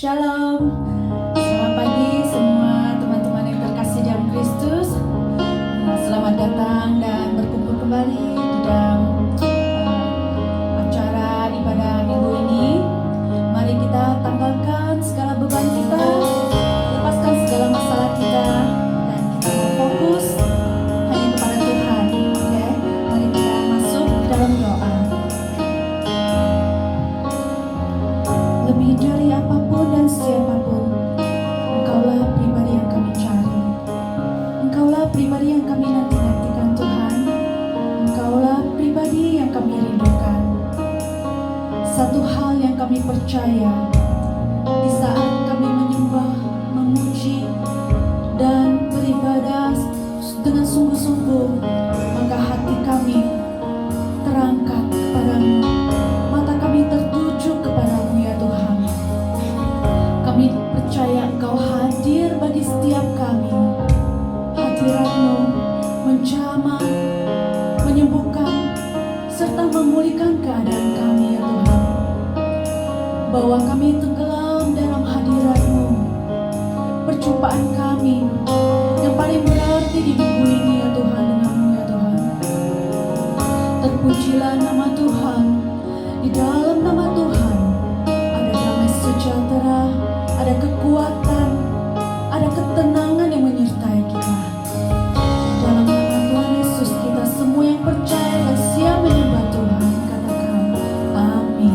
Shalom, selamat pagi semua teman-teman yang terkasih dalam Kristus. Selamat datang dan berkumpul kembali di dalam acara ibadah minggu ini. Mari kita tanggalkan segala beban kita, lepaskan segala masalah kita, dan kita fokus hanya kepada Tuhan. Oke, mari kita masuk dalam doa. Lebih dari apapun dan siapapun, Engkaulah pribadi yang kami cari. Engkaulah pribadi yang kami nanti-nantikan Tuhan. Engkaulah pribadi yang kami rindukan. Satu hal yang kami percaya, di saat kami menyembah, memuji, dan beribadah dengan sungguh-sungguh, maka hati kami terangkat kepadamu, mata kami tertuju kepadamu ya Tuhan. Kami percaya Engkau hadir bagi setiap kami. Hadirat-Mu menjamah, menyembuhkan, serta memulihkan keadaan kami ya Tuhan. Bahwa kami tenggelam dalam hadirat-Mu. Perjumpaan kami yang paling berarti di minggu ini ya Tuhan denganmu ya Tuhan. Terpujilah nama Tuhan. Di dalam nama Tuhan ada damai sejahtera, ada kekuatan, ada ketenangan yang menyertai kita. Dalam nama Tuhan Yesus, kita semua yang percaya dan siap menyembah Tuhan, katakan amin.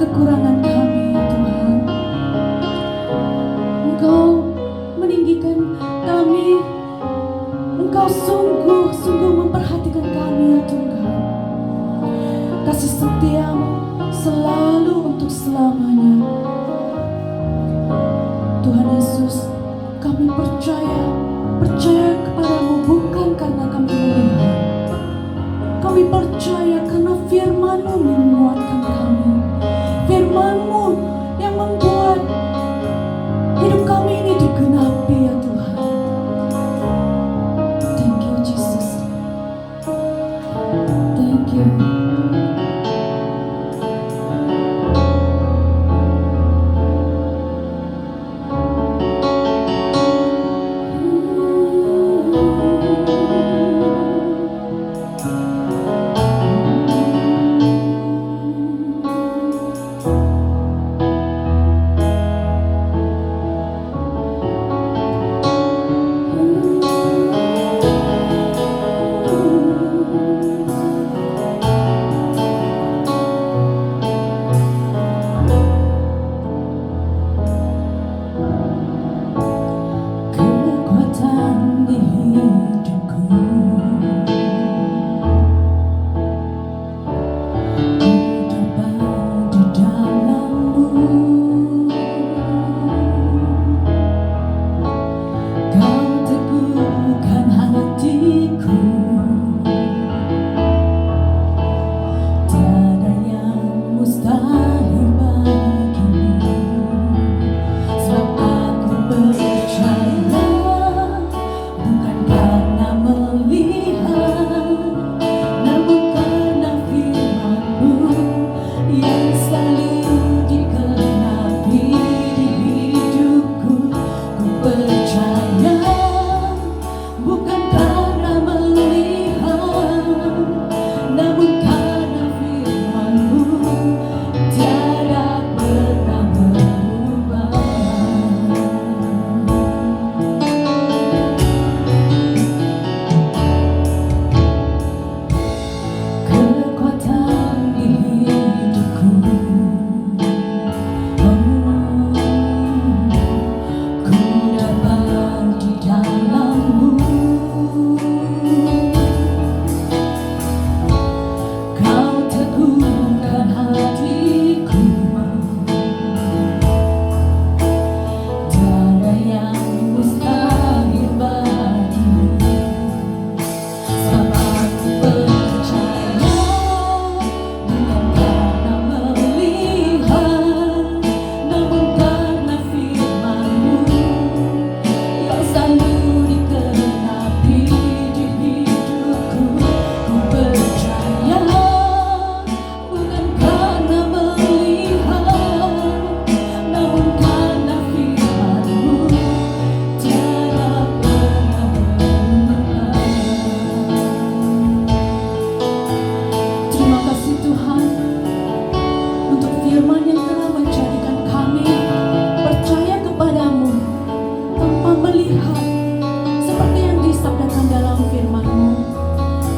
kekurangan kami ya Tuhan. Engkau meninggikan kami, Engkau sungguh-sungguh memperhatikan kami ya Tuhan. Kasih setiamu selalu untuk selamanya. Tuhan Yesus, kami percaya kepadamu bukan karena kami melihat. Kami percaya karena firman-Mu menguatkan kami. Firman-Mu yang membuat hidup kami ini digenapi ya Tuhan. Thank you Jesus. Thank you.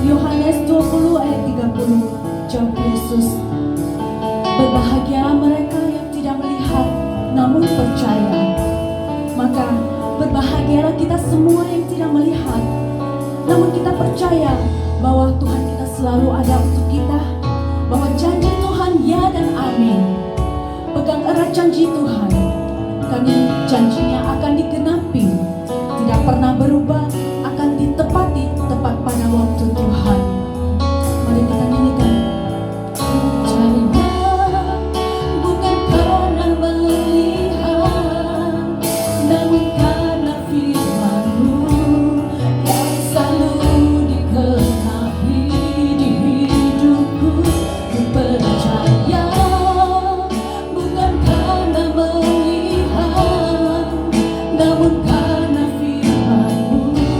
Yohanes 20 ayat 30, jawab Yesus, berbahagialah mereka yang tidak melihat namun percaya. Maka berbahagialah kita semua yang tidak melihat namun kita percaya bahwa Tuhan kita selalu ada untuk kita, bahwa janji Tuhan ya dan amin. Pegang erat janji Tuhan, karena janjinya akan digenapi, tidak pernah berubah, akan ditepati tepat pada waktu Tuhan. Mari kita nyanyikan. Percaya bukan karena melihat, namun karena firman-Mu yang selalu digenapi di hidupku. Ku percaya bukan karena melihat, namun karena firman-Mu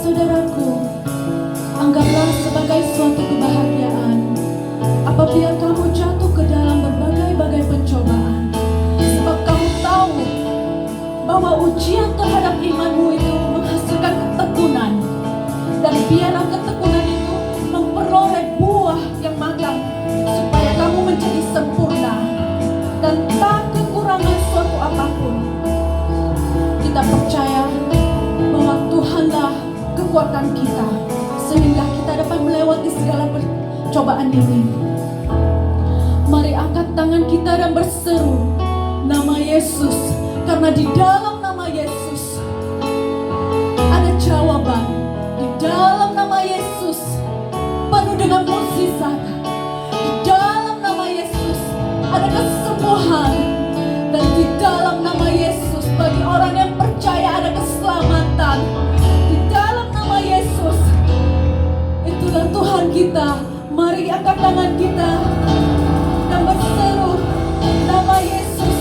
saudaraku, anggaplah sebagai suatu kebahagiaan apabila kamu jatuh ke dalam berbagai-bagai pencobaan. Sebab kamu tahu bahwa ujian terhadap imanmu itu menghasilkan ketekunan. Dan biarlah ketekunan itu memperoleh buah yang matang supaya kamu menjadi sempurna dan tak kekurangan suatu apapun. Kita percaya bahwa Tuhanlah kekuatan kita sehingga kita dapat melewati segala percobaan ini. Mari angkat tangan kita dan berseru nama Yesus, karena di dalam nama Yesus ada jawaban. Di dalam nama Yesus penuh dengan mukjizat. Di dalam nama Yesus ada kesembuhan. Dan di dalam nama Yesus bagi orang yang percaya ada keselamatan. Di dalam nama Yesus, itulah Tuhan kita. Mari angkat tangan kita dan berseru nama Yesus.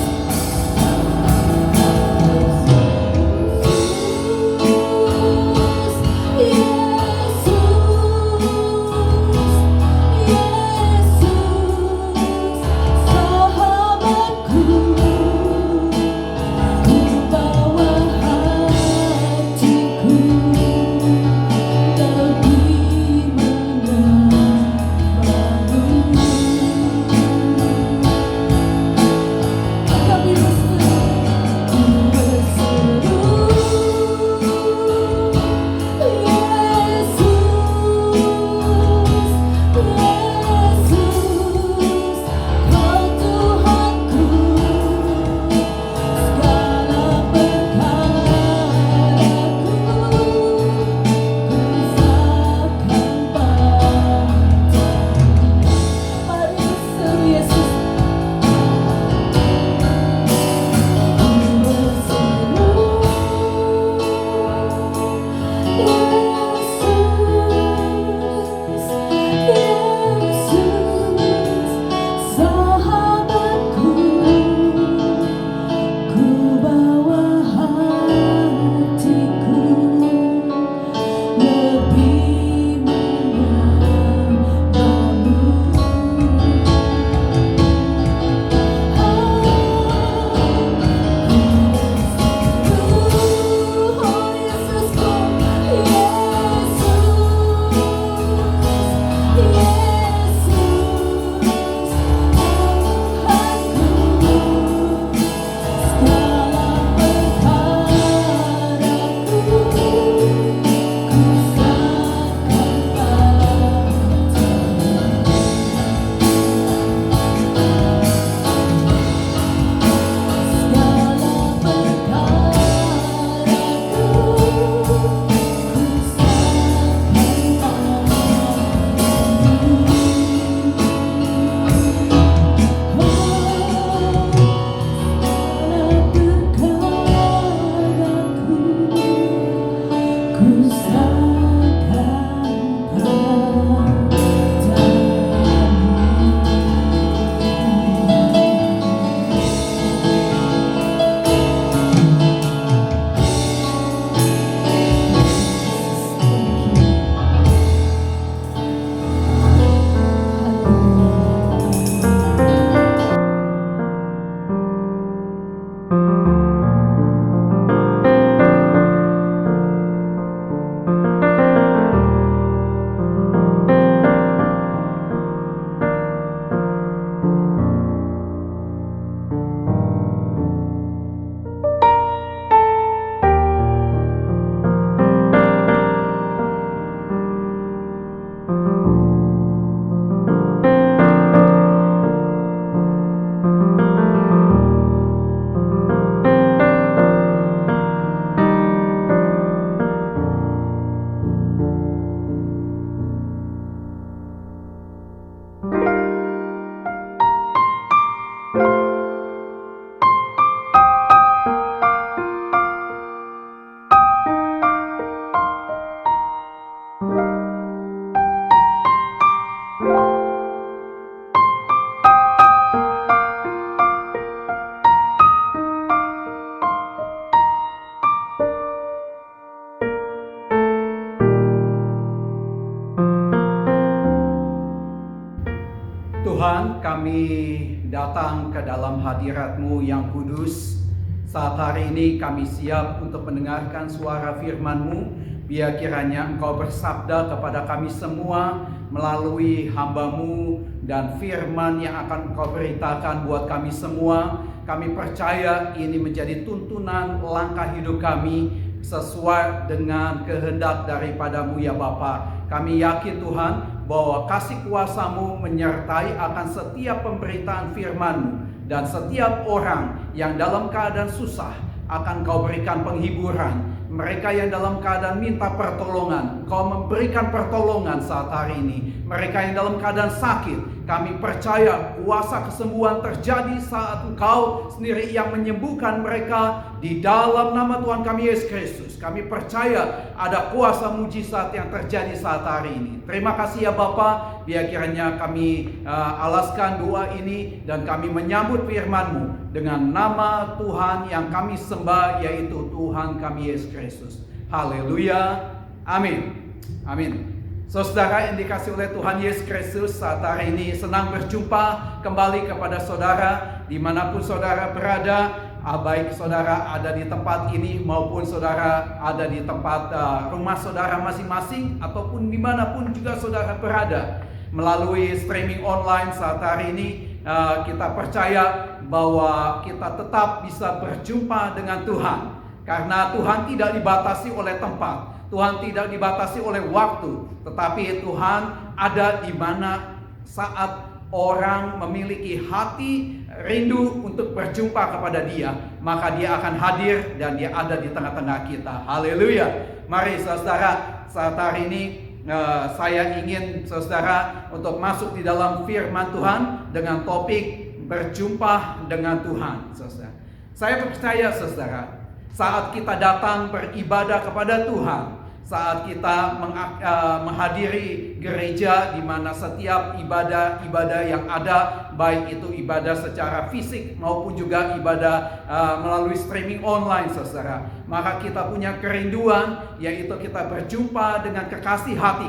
Tuhan, kami datang ke dalam hadirat-Mu yang kudus. Saat hari ini kami siap untuk mendengarkan suara firman-Mu. Biar kiranya Engkau bersabda kepada kami semua melalui hamba-Mu dan firman yang akan Engkau beritakan buat kami semua. Kami percaya ini menjadi tuntunan langkah hidup kami sesuai dengan kehendak daripada-Mu ya Bapa. Kami yakin Tuhan bahwa kasih kuasa-Mu menyertai akan setiap pemberitaan firman-Mu, dan setiap orang yang dalam keadaan susah akan Kau berikan penghiburan. Mereka yang dalam keadaan minta pertolongan, Kau memberikan pertolongan saat hari ini. Mereka yang dalam keadaan sakit, kami percaya kuasa kesembuhan terjadi saat Engkau sendiri yang menyembuhkan mereka di dalam nama Tuhan kami Yesus Kristus. Kami percaya ada kuasa mujizat yang terjadi saat hari ini. Terima kasih ya Bapa. Biar kiranya kami alaskan doa ini dan kami menyambut firman-Mu dengan nama Tuhan yang kami sembah, yaitu Tuhan kami Yesus Kristus. Haleluya. Amin. Amin. Saudara yang dikasihi oleh Tuhan Yesus Kristus, saat hari ini senang berjumpa kembali kepada saudara dimanapun saudara berada. Baik saudara ada di tempat ini maupun saudara ada di tempat rumah saudara masing-masing, ataupun dimanapun juga saudara berada. Melalui streaming online saat hari ini, kita percaya bahwa kita tetap bisa berjumpa dengan Tuhan. Karena Tuhan tidak dibatasi oleh tempat, Tuhan tidak dibatasi oleh waktu, tetapi Tuhan ada di mana saat orang memiliki hati rindu untuk berjumpa kepada Dia, maka Dia akan hadir dan Dia ada di tengah-tengah kita. Haleluya. Mari saudara, saat hari ini saya ingin saudara untuk masuk di dalam firman Tuhan dengan topik berjumpa dengan Tuhan. Saudara, saya percaya saudara, saat kita datang beribadah kepada Tuhan, saat kita menghadiri gereja di mana setiap ibadah yang ada, baik itu ibadah secara fisik maupun juga ibadah melalui streaming online saudara, maka kita punya kerinduan, yaitu kita berjumpa dengan kekasih hati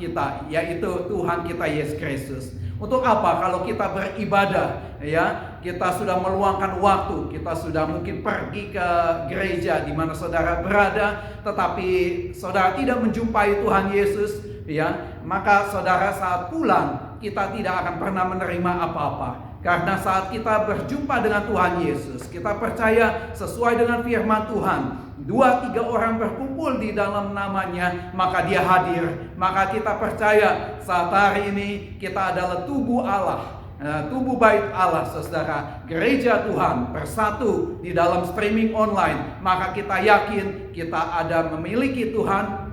kita, yaitu Tuhan kita Yesus Kristus. Untuk apa? Kalau kita beribadah, ya, kita sudah meluangkan waktu, kita sudah mungkin pergi ke gereja di mana saudara berada, tetapi saudara tidak menjumpai Tuhan Yesus, ya, maka saudara saat pulang kita tidak akan pernah menerima apa-apa. Karena saat kita berjumpa dengan Tuhan Yesus, kita percaya sesuai dengan firman Tuhan, 2-3 orang berkumpul di dalam namanya, maka Dia hadir. Maka kita percaya saat hari ini kita adalah tubuh Allah, tubuh bait Allah saudara, gereja Tuhan bersatu di dalam streaming online. Maka kita yakin kita ada memiliki Tuhan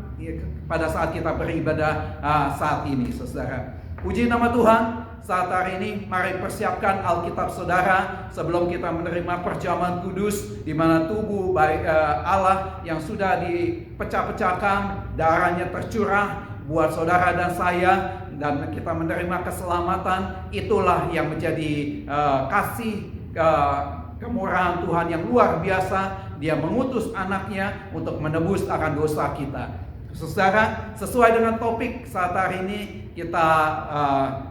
pada saat kita beribadah saat ini saudara. Puji nama Tuhan. Saat hari ini mari persiapkan Alkitab saudara sebelum kita menerima perjamuan kudus, di mana tubuh baik Allah yang sudah dipecah-pecahkan, darahnya tercurah buat saudara dan saya, dan kita menerima keselamatan. Itulah yang menjadi kasih kemurahan Tuhan yang luar biasa. Dia mengutus anaknya untuk menebus akan dosa kita. Saudara, sesuai dengan topik saat hari ini, kita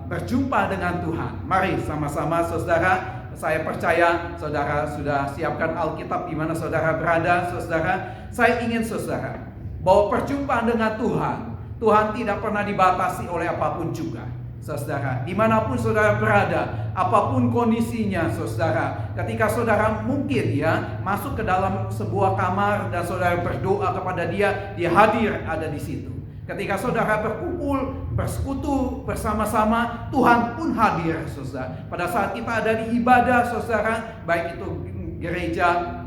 berjumpa dengan Tuhan. Mari sama-sama saudara, saya percaya saudara sudah siapkan Alkitab di mana saudara berada. Saudara, saya ingin saudara bahwa perjumpaan dengan Tuhan tidak pernah dibatasi oleh apapun juga. Saudara, dimanapun saudara berada, apapun kondisinya saudara, ketika saudara mungkin ya masuk ke dalam sebuah kamar dan saudara berdoa kepada Dia, Dia hadir ada di situ. Ketika saudara berkumpul, bersekutu bersama-sama, Tuhan pun hadir saudara. Pada saat kita ada di ibadah saudara, baik itu gereja,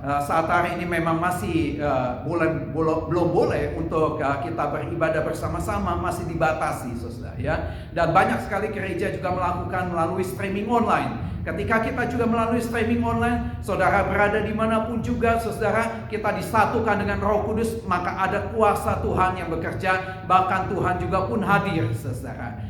saat hari ini memang masih belum boleh untuk kita beribadah bersama-sama, masih dibatasi saudara ya. Dan banyak sekali gereja juga melakukan melalui streaming online. Ketika kita juga melalui streaming online, saudara berada dimanapun juga saudara, kita disatukan dengan Roh Kudus, maka ada kuasa Tuhan yang bekerja, bahkan Tuhan juga pun hadir saudara.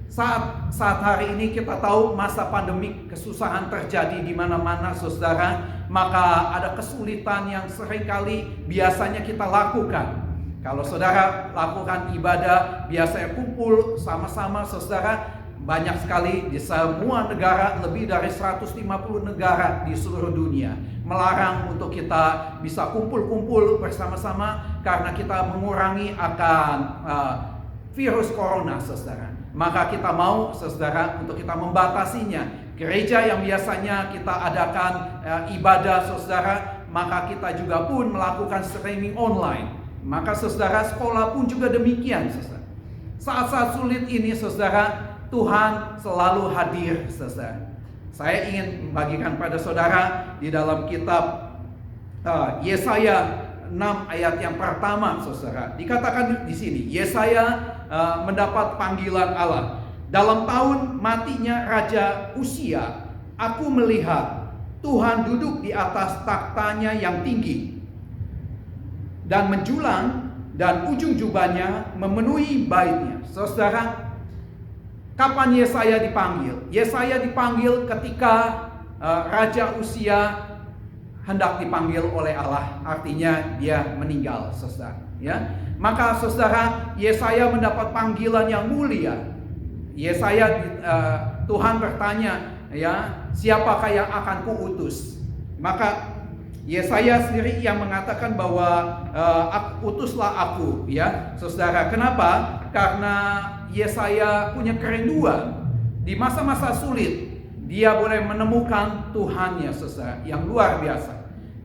Saat hari ini kita tahu masa pandemik, kesusahan terjadi di mana-mana saudara, maka ada kesulitan yang seringkali biasanya kita lakukan. Kalau saudara lakukan ibadah, biasanya kumpul sama-sama saudara, banyak sekali di semua negara, lebih dari 150 negara di seluruh dunia melarang untuk kita bisa kumpul-kumpul bersama-sama karena kita mengurangi akan virus corona, saudara. Maka kita mau, saudara, untuk kita membatasinya. Gereja yang biasanya kita adakan ibadah, saudara, maka kita juga pun melakukan streaming online. Maka saudara, sekolah pun juga demikian, saudara. Saat-saat sulit ini, saudara, Tuhan selalu hadir, saudara. Saya ingin membagikan pada saudara di dalam kitab Yesaya 6 ayat yang pertama, saudara. Dikatakan di sini, Yesaya mendapat panggilan Allah. Dalam tahun matinya Raja Uzia, aku melihat Tuhan duduk di atas takhtanya yang tinggi dan menjulang, dan ujung jubahnya memenuhi baitnya. Saudara, kapan Yesaya dipanggil? Yesaya dipanggil ketika Raja Uzia hendak dipanggil oleh Allah, artinya dia meninggal, saudara. Ya, maka saudara, Yesaya mendapat panggilan yang mulia. Yesaya, Tuhan bertanya, ya, siapakah yang akan kuutus? Maka Yesaya sendiri yang mengatakan bahwa utuslah aku, ya, saudara. Kenapa? Karena Yesaya punya kerinduan di masa-masa sulit. Dia boleh menemukan Tuhannya, saudara, yang luar biasa.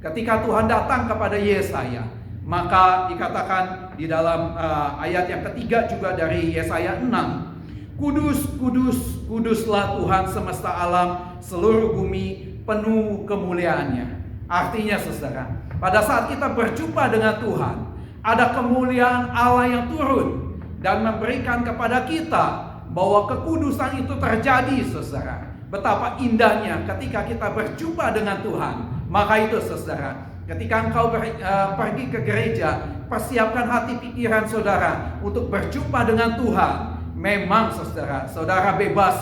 Ketika Tuhan datang kepada Yesaya, maka dikatakan di dalam ayat yang ketiga juga dari Yesaya 6, Kudus, kudus, kuduslah Tuhan semesta alam, seluruh bumi penuh kemuliaannya. Artinya, saudara, pada saat kita berjumpa dengan Tuhan, ada kemuliaan Allah yang turun dan memberikan kepada kita bahwa kekudusan itu terjadi, saudara. Betapa indahnya ketika kita berjumpa dengan Tuhan. Maka itu, saudara, ketika engkau pergi ke gereja, persiapkan hati pikiran saudara untuk berjumpa dengan Tuhan. Memang, saudara, saudara bebas,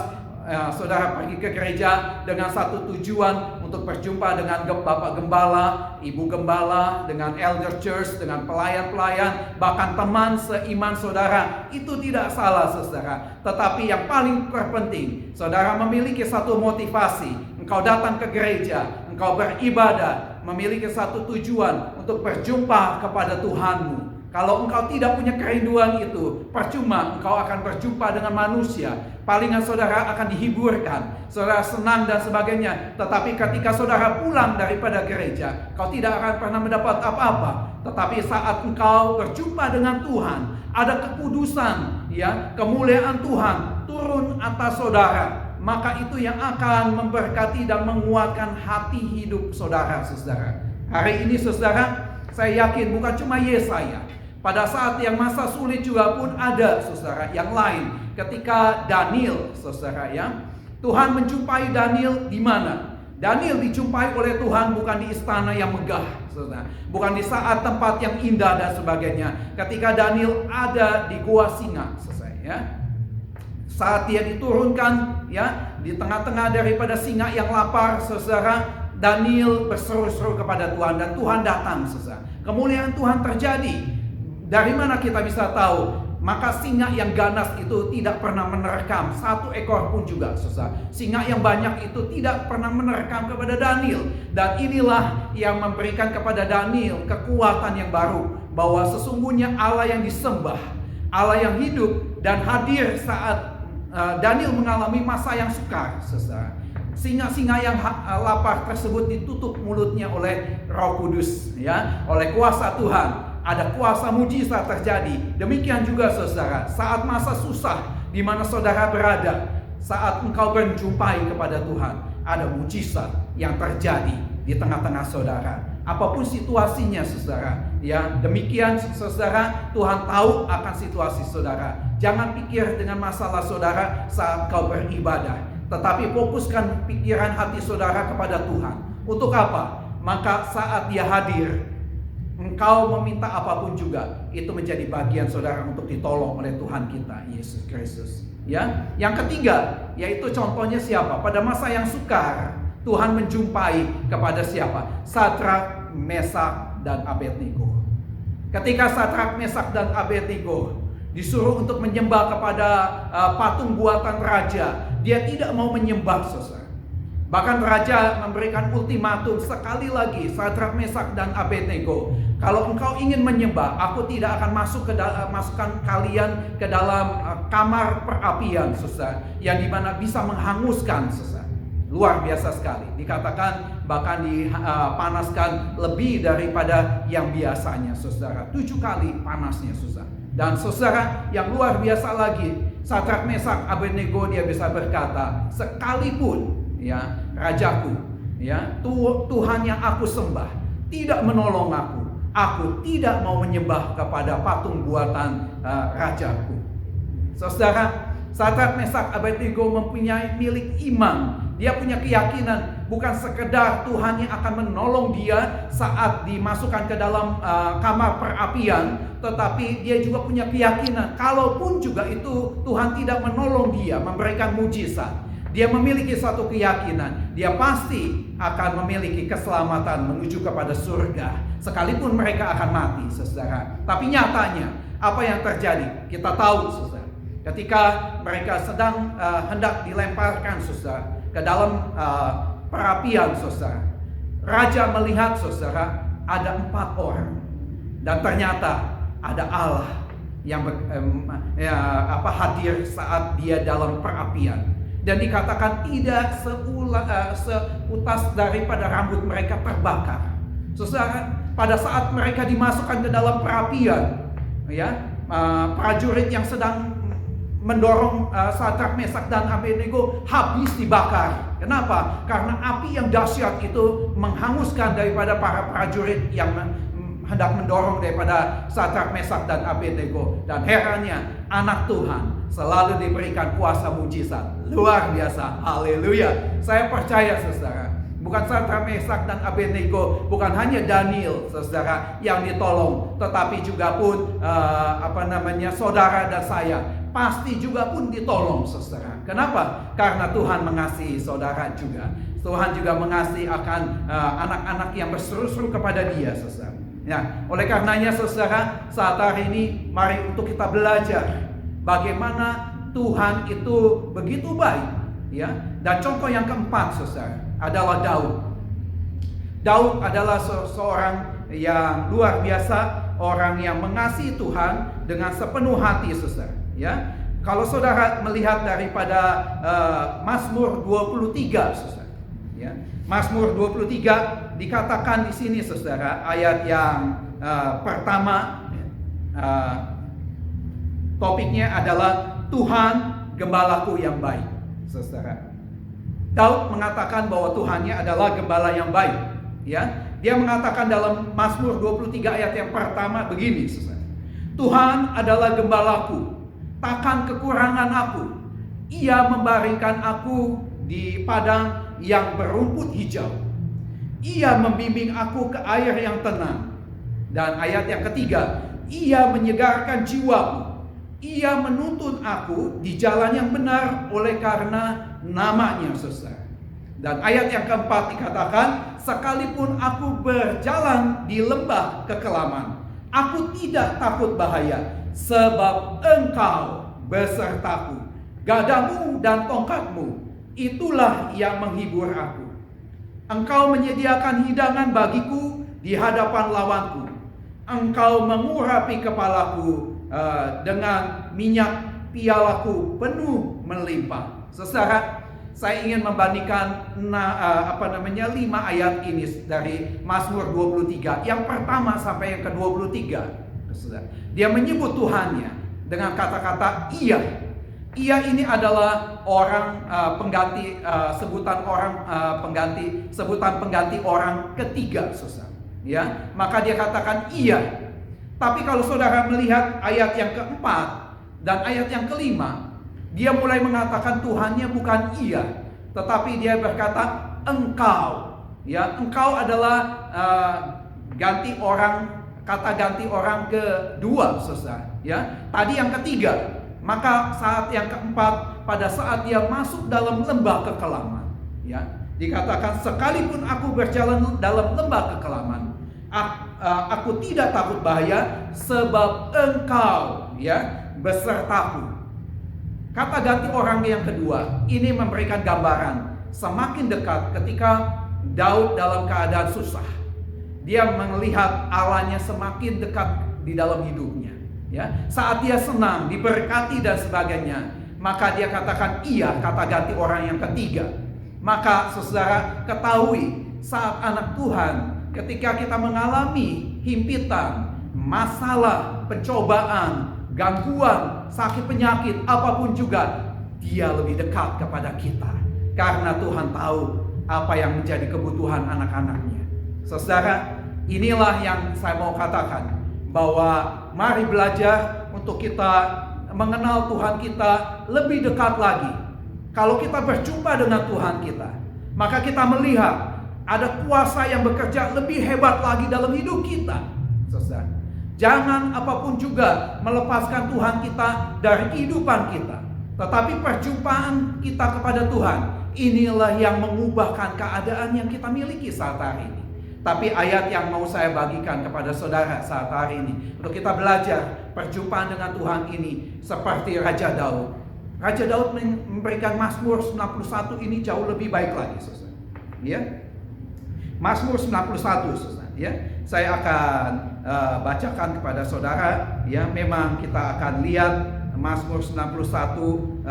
saudara pergi ke gereja dengan satu tujuan untuk berjumpa dengan Bapak Gembala, Ibu Gembala, dengan Elder Church, dengan pelayan-pelayan, bahkan teman seiman saudara. Itu tidak salah, saudara. Tetapi yang paling terpenting, saudara memiliki satu motivasi. Engkau datang ke gereja, engkau beribadah, memiliki satu tujuan untuk berjumpa kepada Tuhanmu. Kalau engkau tidak punya kerinduan itu, percuma engkau akan berjumpa dengan manusia. Palingan saudara akan dihiburkan, saudara senang dan sebagainya. Tetapi ketika saudara pulang daripada gereja, kau tidak akan pernah mendapat apa-apa. Tetapi saat engkau berjumpa dengan Tuhan, ada kekudusan, ya, kemuliaan Tuhan turun atas saudara. Maka itu yang akan memberkati dan menguatkan hati hidup saudara-saudara. Hari ini, saudara, saya yakin bukan cuma Yesaya. Pada saat yang masa sulit juga pun ada, saudara, yang lain. Ketika Daniel, saudara, ya, Tuhan menjumpai Daniel di mana? Daniel dijumpai oleh Tuhan bukan di istana yang megah, saudara, bukan di saat tempat yang indah dan sebagainya. Ketika Daniel ada di gua singa, saudara, ya, saat dia diturunkan, ya, di tengah-tengah daripada singa yang lapar, saudara, Daniel berseru-seru kepada Tuhan dan Tuhan datang, saudara. Kemuliaan Tuhan terjadi. Dari mana kita bisa tahu? Maka singa yang ganas itu tidak pernah menerkam satu ekor pun juga, saudara. Singa yang banyak itu tidak pernah menerkam kepada Daniel. Dan inilah yang memberikan kepada Daniel kekuatan yang baru, bahwa sesungguhnya Allah yang disembah, Allah yang hidup dan hadir saat Daniel mengalami masa yang sukar, saudara. Singa-singa yang lapar tersebut ditutup mulutnya oleh Roh Kudus, ya, oleh kuasa Tuhan. Ada kuasa mujizat terjadi. Demikian juga, saudara, saat masa susah di mana saudara berada, saat engkau berjumpai kepada Tuhan, ada mujizat yang terjadi di tengah-tengah saudara. Apapun situasinya, saudara, ya, demikian, saudara, Tuhan tahu akan situasi saudara. Jangan pikir dengan masalah saudara saat kau beribadah, tetapi fokuskan pikiran hati saudara kepada Tuhan. Untuk apa? Maka saat Dia hadir, engkau meminta apapun juga, itu menjadi bagian saudara untuk ditolong oleh Tuhan kita, Yesus Kristus. Ya, yang ketiga, yaitu contohnya siapa? Pada masa yang sukar, Tuhan menjumpai kepada siapa? Sadrak, Mesak, dan Abednego. Ketika Sadrak, Mesak, dan Abednego disuruh untuk menyembah kepada patung buatan raja, dia tidak mau menyembah, saudara. Bahkan raja memberikan ultimatum sekali lagi, Sadrak, Mesak, dan Abednego, kalau engkau ingin menyembah, aku tidak akan masukkan kalian ke dalam kamar perapian, saudara, yang dimana bisa menghanguskan, saudara. Luar biasa sekali. Dikatakan bahkan dipanaskan lebih daripada yang biasanya, saudara. 7 kali panasnya, saudara. Dan saudara, yang luar biasa lagi, Sadrak, Mesak, Abednego, dia bisa berkata, sekalipun ya rajaku, ya Tuhan yang aku sembah tidak menolong aku tidak mau menyembah kepada patung buatan rajaku. Saudara, Sadrak, Mesak, Abednego mempunyai milik iman. Dia punya keyakinan bukan sekedar Tuhan yang akan menolong dia saat dimasukkan ke dalam kamar perapian, tetapi dia juga punya keyakinan kalaupun juga itu Tuhan tidak menolong dia, memberikan mujizat, dia memiliki satu keyakinan, dia pasti akan memiliki keselamatan menuju kepada surga sekalipun mereka akan mati, saudara. Tapi nyatanya apa yang terjadi kita tahu, saudara. Ketika mereka sedang hendak dilemparkan, saudara, ke dalam perapian, saudara, raja melihat, saudara, ada 4 orang, dan ternyata ada Allah yang hadir saat dia dalam perapian, dan dikatakan tidak seutas daripada rambut mereka terbakar. Saudara, pada saat mereka dimasukkan ke dalam perapian, ya prajurit yang sedang mendorong Sadrak, Mesak, dan Abednego habis dibakar. Kenapa? Karena api yang dahsyat itu menghanguskan daripada para prajurit yang hendak mendorong daripada Sadrak, Mesak, dan Abednego. Dan herannya, anak Tuhan selalu diberikan kuasa mujizat. Luar biasa. Haleluya. Saya percaya, saudara, bukan Sadrak, Mesak, dan Abednego, bukan hanya Daniel, saudara, yang ditolong, tetapi juga pun saudara dan saya pasti juga pun ditolong, saudara. Kenapa? Karena Tuhan mengasihi saudara juga. Tuhan juga mengasihi akan anak-anak yang berseru-seru kepada dia, saudara. Ya, oleh karenanya, saudara, saat hari ini mari untuk kita belajar bagaimana Tuhan itu begitu baik, ya. Dan contoh yang keempat, saudara, adalah Daud. Daud adalah seorang yang luar biasa, orang yang mengasihi Tuhan dengan sepenuh hati, saudara. Ya, kalau saudara melihat daripada Mazmur 23, saudara, ya, Mazmur 23 dikatakan di sini, saudara, ayat yang pertama, topiknya adalah Tuhan gembalaku yang baik, saudara. Daud mengatakan bahwa Tuhannya adalah gembala yang baik, ya. Dia mengatakan dalam Mazmur 23 ayat yang pertama begini, saudara. Tuhan adalah gembalaku, takkan kekurangan aku. Ia membaringkan aku di padang yang berumput hijau. Ia membimbing aku ke air yang tenang. Dan ayat yang ketiga, ia menyegarkan jiwaku. Ia menuntun aku di jalan yang benar oleh karena namanya, saudara. Dan ayat yang keempat dikatakan, sekalipun aku berjalan di lembah kekelaman, aku tidak takut bahaya, sebab Engkau besertaku. Gadamu dan tongkatmu, itulah yang menghibur aku. Engkau menyediakan hidangan bagiku di hadapan lawanku. Engkau mengurapi kepalaku dengan minyak, pialaku penuh melimpah. Saudara, saya ingin membandingkan 5 ayat ini dari Mazmur 23. Yang pertama sampai yang ke-23. Dia menyebut Tuhannya dengan kata-kata ia. Ia ini adalah orang sebutan pengganti orang ketiga, saudara. Ya, maka dia katakan ia. Tapi kalau saudara melihat ayat yang keempat dan ayat yang kelima, dia mulai mengatakan Tuhannya bukan ia, tetapi dia berkata engkau. Ya, engkau adalah kata ganti orang kedua, saudara. Ya, tadi yang ketiga. Maka saat yang keempat, pada saat dia masuk dalam lembah kekelaman, ya, dikatakan sekalipun aku berjalan dalam lembah kekelaman, aku tidak takut bahaya sebab engkau ya besertaku. Kata ganti orang yang kedua ini memberikan gambaran semakin dekat ketika Daud dalam keadaan susah. Dia melihat Allahnya semakin dekat di dalam hidupnya. Ya, saat dia senang, diberkati dan sebagainya, maka dia katakan iya, kata ganti orang yang ketiga. Maka saudara ketahui saat anak Tuhan, ketika kita mengalami himpitan, masalah, pencobaan, gangguan, sakit penyakit, apapun juga, dia lebih dekat kepada kita. Karena Tuhan tahu apa yang menjadi kebutuhan anak-anaknya. Saudara, inilah yang saya mau katakan, bahwa mari belajar untuk kita mengenal Tuhan kita lebih dekat lagi. Kalau kita berjumpa dengan Tuhan kita, maka kita melihat ada kuasa yang bekerja lebih hebat lagi dalam hidup kita. Saudara, jangan apapun juga melepaskan Tuhan kita dari kehidupan kita. Tetapi perjumpaan kita kepada Tuhan, inilah yang mengubahkan keadaan yang kita miliki saat hari ini. Tapi ayat yang mau saya bagikan kepada saudara saat hari ini, untuk kita belajar perjumpaan dengan Tuhan ini seperti Raja Daud. Raja Daud memberikan Mazmur 91 ini jauh lebih baik lagi, saudara. Ya, Mazmur 91, saudara. Ya, saya akan bacakan kepada saudara. Ya, memang kita akan lihat Mazmur 91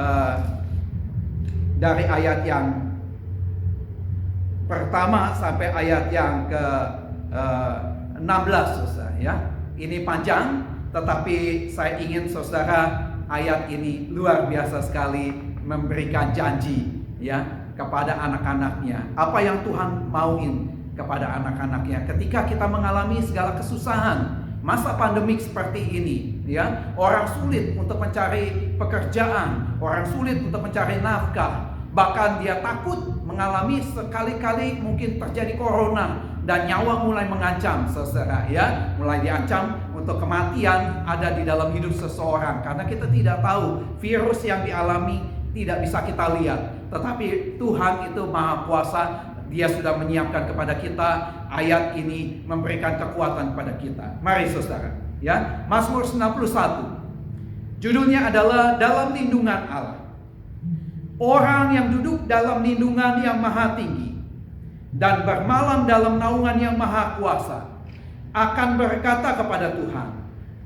dari ayat yang pertama sampai ayat yang ke 16, saudara. Ya, ini panjang, tetapi saya ingin saudara, ayat ini luar biasa sekali memberikan janji ya kepada anak-anaknya. Apa yang Tuhan mauin kepada anak-anaknya ketika kita mengalami segala kesusahan, masa pandemik seperti ini, ya, orang sulit untuk mencari pekerjaan, orang sulit untuk mencari nafkah, bahkan dia takut mengalami sekali-kali mungkin terjadi corona dan nyawa mulai mengancam, saudara, ya, mulai diancam untuk kematian ada di dalam hidup seseorang, karena kita tidak tahu virus yang dialami tidak bisa kita lihat, tetapi Tuhan itu Maha Kuasa. Dia sudah menyiapkan kepada kita, ayat ini memberikan kekuatan kepada kita. Mari saudara, ya, Mazmur 91. Judulnya adalah Dalam Lindungan Allah. Orang yang duduk dalam lindungan yang maha tinggi dan bermalam dalam naungan yang maha kuasa akan berkata kepada Tuhan,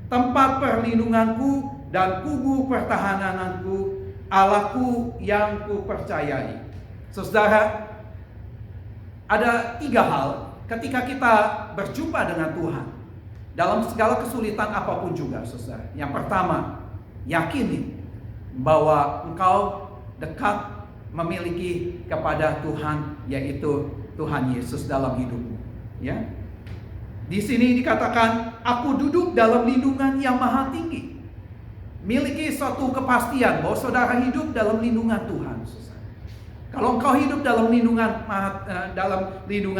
tempat perlindunganku dan kubu pertahananku, Allahku yang kupercayai. Saudara, ada 3 hal ketika kita berjumpa dengan Tuhan dalam segala kesulitan apapun juga, saudara. Yang pertama, yakini bahwa engkau dekat memiliki kepada Tuhan, yaitu Tuhan Yesus dalam hidupmu. Ya, di sini dikatakan, aku duduk dalam lindungan yang maha tinggi. Miliki suatu kepastian bahwa saudara hidup dalam lindungan Tuhan. Kalau engkau hidup dalam lindungan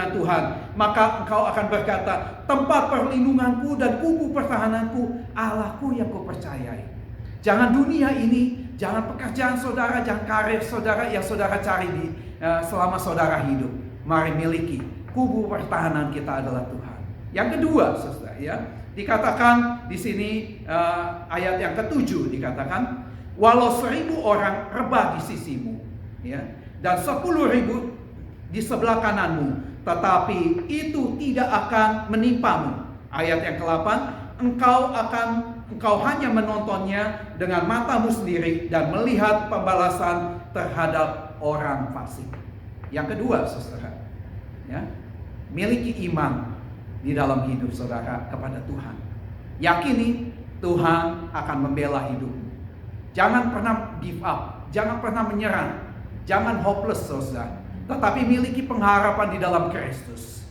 Tuhan, maka engkau akan berkata, tempat perlindunganku dan kubu pertahananku, Allahku yang kupercayai. Jangan dunia ini, jangan pekerjaan saudara, jangan karir saudara yang saudara cari selama saudara hidup. Mari miliki kubu pertahanan kita adalah Tuhan. Yang kedua, saudara, ya, dikatakan di sini ayat yang ke-7 dikatakan, walau 1000 orang rebah di sisimu, ya, dan 10.000 di sebelah kananmu, tetapi itu tidak akan menimpamu. Ayat yang ke-8, engkau hanya menontonnya dengan matamu sendiri dan melihat pembalasan terhadap orang fasik. Yang kedua, saudara, ya, miliki iman di dalam hidup saudara kepada Tuhan. Yakini Tuhan akan membela hidupmu. Jangan pernah give up, jangan pernah menyerah. Jangan hopeless, saudara, tetapi miliki pengharapan di dalam Kristus.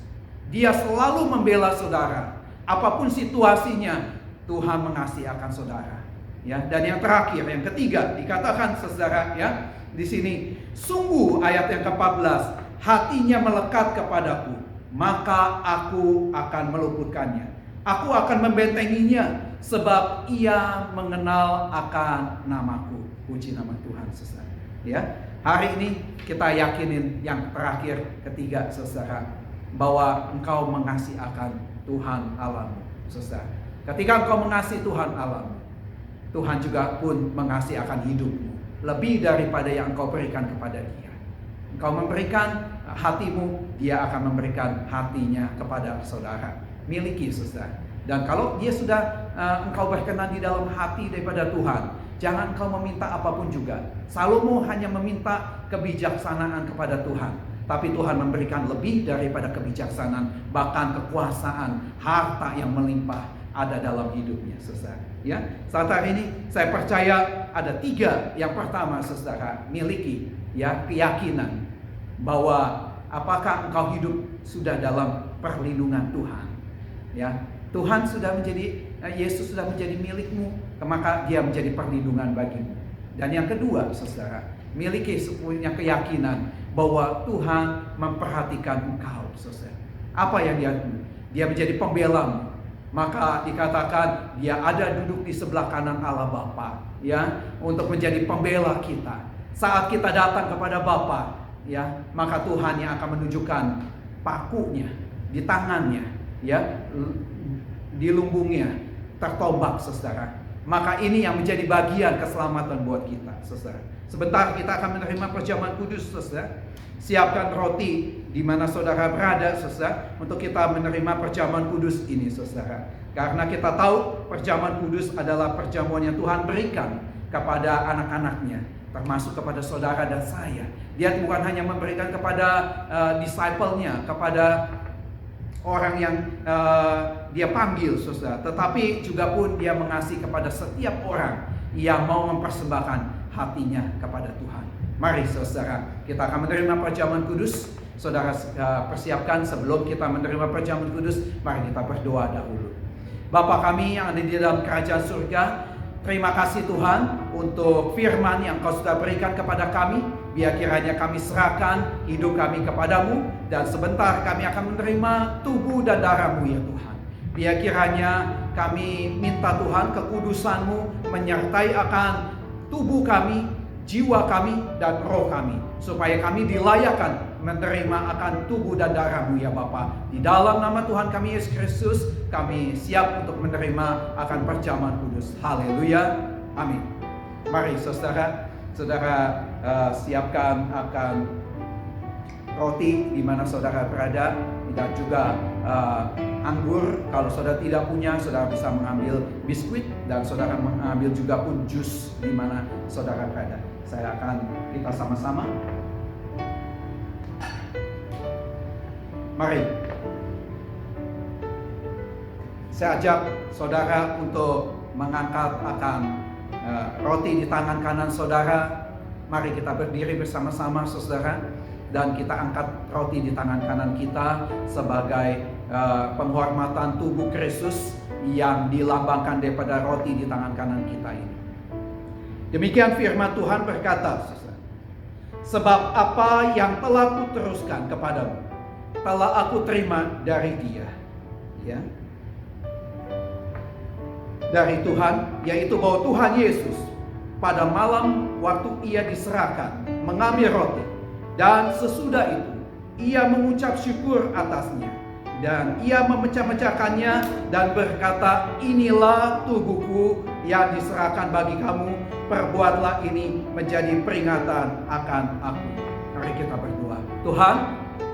Dia selalu membela saudara. Apapun situasinya, Tuhan mengasihi akan saudara. Ya, dan yang terakhir, yang ketiga, dikatakan saudara, ya, di sini, sungguh ayat yang ke-14, hatinya melekat kepadaku, maka aku akan meluputkannya. Aku akan membentenginya, sebab ia mengenal akan namaku. Puji nama Tuhan, saudara. Ya. Hari ini kita yakinin yang terakhir, ketiga, saudara, bahwa engkau mengasihi akan Tuhan Allahmu. Saudara, ketika engkau mengasihi Tuhan Allahmu, Tuhan juga pun mengasihi akan hidupmu lebih daripada yang engkau berikan kepada Dia. Engkau memberikan hatimu, Dia akan memberikan hatinya kepada saudara. Miliki, saudara. Dan kalau Dia sudah engkau berkenan di dalam hati daripada Tuhan, jangan engkau meminta apapun juga. Salomo hanya meminta kebijaksanaan kepada Tuhan, tapi Tuhan memberikan lebih daripada kebijaksanaan, bahkan kekuasaan, harta yang melimpah ada dalam hidupnya, saudara. Ya, saat hari ini saya percaya ada 3. Yang pertama, saudara, miliki ya keyakinan bahwa apakah engkau hidup sudah dalam perlindungan Tuhan. Ya, Tuhan sudah menjadi, Yesus sudah menjadi milikmu, maka Dia menjadi perlindungan bagimu. Dan yang kedua, saudara, miliki sepenuhnya keyakinan bahwa Tuhan memperhatikan engkau, saudara. Apa yang Dia menjadi pembelamu. Maka dikatakan Dia ada duduk di sebelah kanan Allah Bapa, ya, untuk menjadi pembela kita. Saat kita datang kepada Bapa, ya, maka Tuhan yang akan menunjukkan pakunya di tangannya, ya, di lumbungnya tertombak, saudara. Maka ini yang menjadi bagian keselamatan buat kita, saudara. Sebentar kita akan menerima perjamuan kudus, saudara. Siapkan roti di mana saudara berada, saudara, untuk kita menerima perjamuan kudus ini, saudara. Karena kita tahu perjamuan kudus adalah perjamuan yang Tuhan berikan kepada anak-anaknya, termasuk kepada saudara dan saya. Dia bukan hanya memberikan kepada disciple-nya, kepada orang yang Dia panggil, saudara, tetapi juga pun Dia mengasihi kepada setiap orang yang mau mempersembahkan hatinya kepada Tuhan. Mari, saudara, kita akan menerima perjamuan kudus. Saudara persiapkan sebelum kita menerima perjamuan kudus, mari kita berdoa dahulu. Bapa kami yang ada di dalam kerajaan surga, terima kasih Tuhan untuk firman yang Kau sudah berikan kepada kami. Biar kiranya kami serahkan hidup kami kepadamu, dan sebentar kami akan menerima tubuh dan darah-Mu ya Tuhan. Biar kiranya kami minta Tuhan kekudusan-Mu menyertai akan tubuh kami, jiwa kami, dan roh kami, supaya kami dilayakkan menerima akan tubuh dan darah-Mu ya Bapa. Di dalam nama Tuhan kami Yesus Kristus, kami siap untuk menerima akan perjamuan kudus. Haleluya, amin. Mari saudara siapkan akan roti di mana saudara berada, dan juga anggur. Kalau saudara tidak punya, saudara bisa mengambil biskuit, dan saudara mengambil juga pun jus di mana saudara berada. Kita sama-sama. Mari. Saya ajak saudara untuk mengangkat akan roti di tangan kanan saudara. Mari kita berdiri bersama-sama, saudara, dan kita angkat roti di tangan kanan kita sebagai penghormatan tubuh Kristus yang dilambangkan daripada roti di tangan kanan kita ini. Demikian firman Tuhan berkata, sebab apa yang telah kuteruskan kepadamu telah aku terima dari Dia, ya, dari Tuhan, yaitu bahwa Tuhan Yesus pada malam waktu Ia diserahkan mengambil roti, dan sesudah itu Ia mengucap syukur atasnya, dan Ia memecah-mecahkannya dan berkata, inilah tubuhku yang diserahkan bagi kamu, perbuatlah ini menjadi peringatan akan aku. Mari kita berdoa. Tuhan,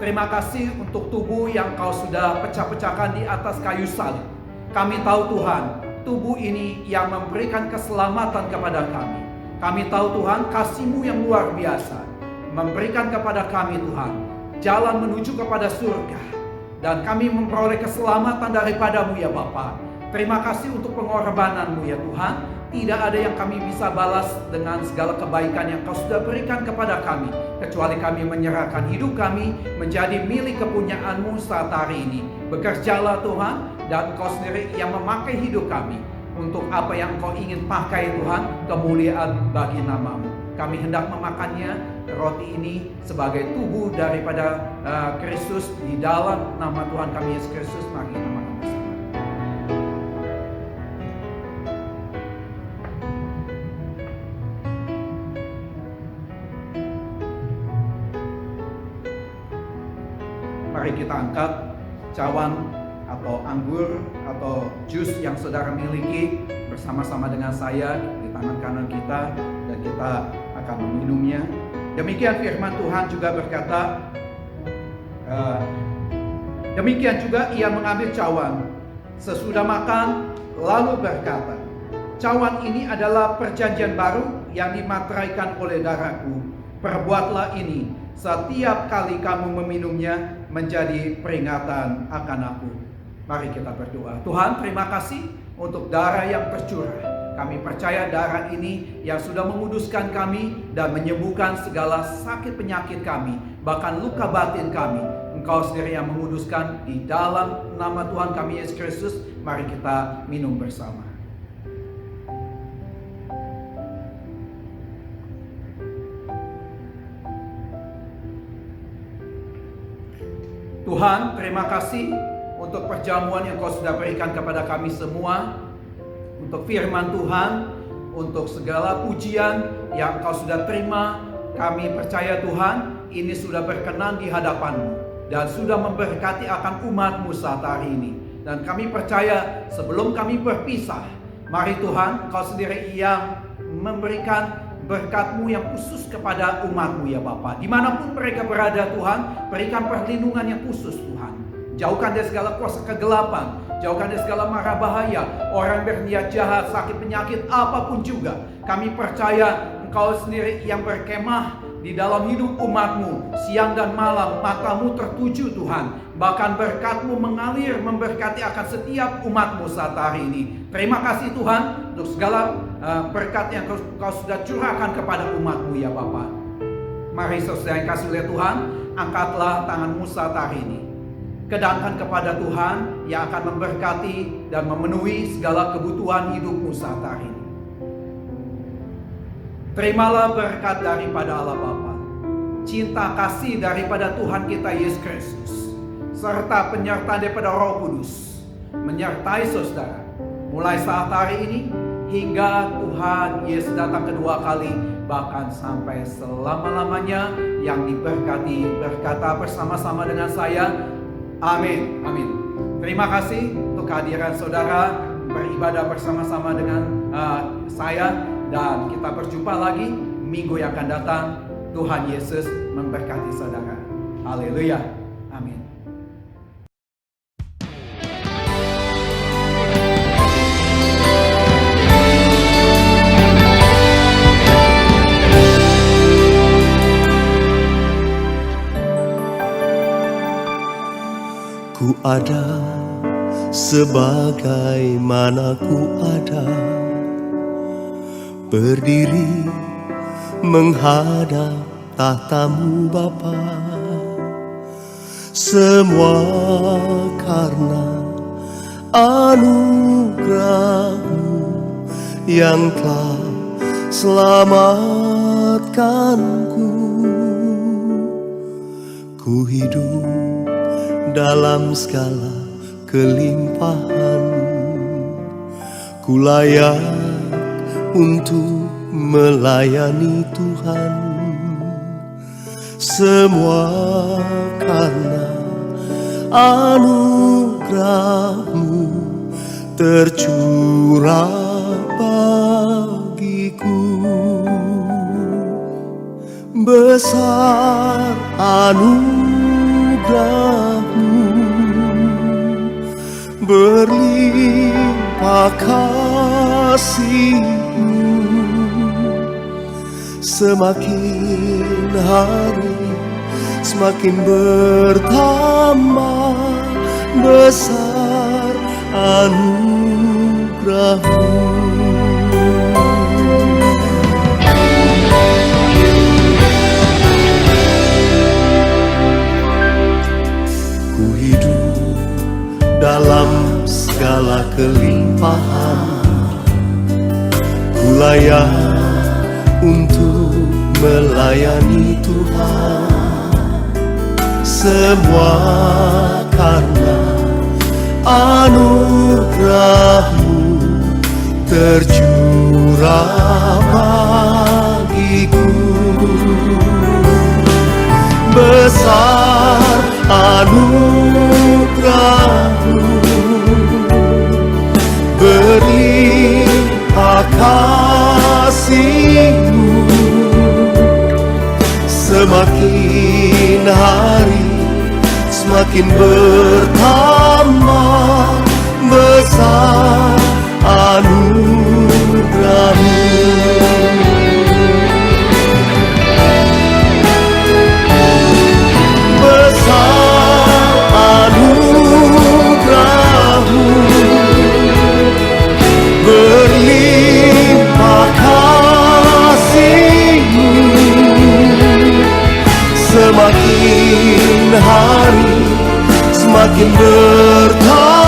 terima kasih untuk tubuh yang Kau sudah pecah-pecahkan di atas kayu salib. Kami tahu Tuhan, tubuh ini yang memberikan keselamatan kepada kami. Kami tahu Tuhan, kasih-Mu yang luar biasa memberikan kepada kami Tuhan jalan menuju kepada surga, dan kami memperoleh keselamatan daripada-Mu ya Bapa. Terima kasih untuk pengorbanan-Mu ya Tuhan. Tidak ada yang kami bisa balas dengan segala kebaikan yang Kau sudah berikan kepada kami, kecuali kami menyerahkan hidup kami menjadi milik kepunyaan-Mu saat hari ini. Bekerjalah Tuhan, dan Kau sendiri yang memakai hidup kami untuk apa yang Kau ingin pakai Tuhan, kemuliaan bagi nama-Mu. Kami hendak memakannya, roti ini, sebagai tubuh daripada Kristus. Di dalam nama Tuhan kami Yesus Kristus, mari kita makan bersama. Mari kita angkat cawan atau anggur atau jus yang saudara miliki bersama-sama dengan saya di tangan kanan kita, dan kita akan meminumnya. Demikian firman Tuhan juga berkata, demikian juga ia mengambil cawan sesudah makan, lalu berkata, cawan ini adalah perjanjian baru yang dimateraikan oleh darahku. Perbuatlah ini setiap kali kamu meminumnya menjadi peringatan akan aku. Mari kita berdoa. Tuhan, terima kasih untuk darah yang tercurah. Kami percaya darah ini yang sudah menguduskan kami dan menyembuhkan segala sakit penyakit kami, bahkan luka batin kami. Engkau sendiri yang menguduskan. Di dalam nama Tuhan kami Yesus Kristus, mari kita minum bersama. Tuhan, terima kasih untuk perjamuan yang Kau sudah berikan kepada kami semua, untuk firman Tuhan, untuk segala pujian yang Kau sudah terima. Kami percaya Tuhan, ini sudah berkenan di hadapan-Mu dan sudah memberkati akan umat-Mu saat hari ini. Dan kami percaya sebelum kami berpisah, mari Tuhan, Kau sendiri yang memberikan berkat-Mu yang khusus kepada umat-Mu ya Bapa. Dimanapun mereka berada Tuhan, berikan perlindungan yang khusus Tuhan. Jauhkan dari segala kuasa kegelapan, jauhkan dari segala mara bahaya, orang berniat jahat, sakit penyakit, apapun juga. Kami percaya Engkau sendiri yang berkemah di dalam hidup umat-Mu. Siang dan malam mata-Mu tertuju Tuhan. Bahkan berkat-Mu mengalir memberkati akan setiap umat-Mu saat hari ini. Terima kasih Tuhan untuk segala berkat yang Kau sudah curahkan kepada umat-Mu ya Bapa. Mari saudara yang kasih oleh Tuhan, angkatlah tangan-Mu saat hari ini. Kedangkan kepada Tuhan yang akan memberkati dan memenuhi segala kebutuhan hidupmu saat hari ini. Terimalah berkat daripada Allah Bapa, cinta kasih daripada Tuhan kita Yesus Kristus, serta penyertaan daripada Roh Kudus menyertai saudara mulai saat hari ini hingga Tuhan Yesus datang kedua kali, bahkan sampai selama-lamanya. Yang diberkati berkata bersama-sama dengan saya, amin, amin. Terima kasih untuk kehadiran saudara beribadah bersama-sama dengan saya, dan kita berjumpa lagi minggu yang akan datang. Tuhan Yesus memberkati saudara. Haleluya. Amin. Ku ada sebagaimana ku ada, berdiri menghadap tahta-Mu Bapa. Semua karena anugerah-Mu yang telah selamatkanku. Ku hidup dalam segala kelimpahan, ku layak untuk melayani Tuhan. Semua karena anugerah-Mu tercurah bagiku. Besar anugerah-Mu, berlimpah kasih-Mu. Semakin hari semakin bertambah besar anugerah-Mu. Ku hidup dalam segala kelimpahan, ku layak untuk melayani Tuhan. Semua karena anugerah-Mu tercurah bagiku. Besar anugerah-Mu, Semakin hari semakin bertambah besar anugerah-Mu. Besar anugerah-Mu, berlimpah kasih-Mu. Semakin hari semakin bertambah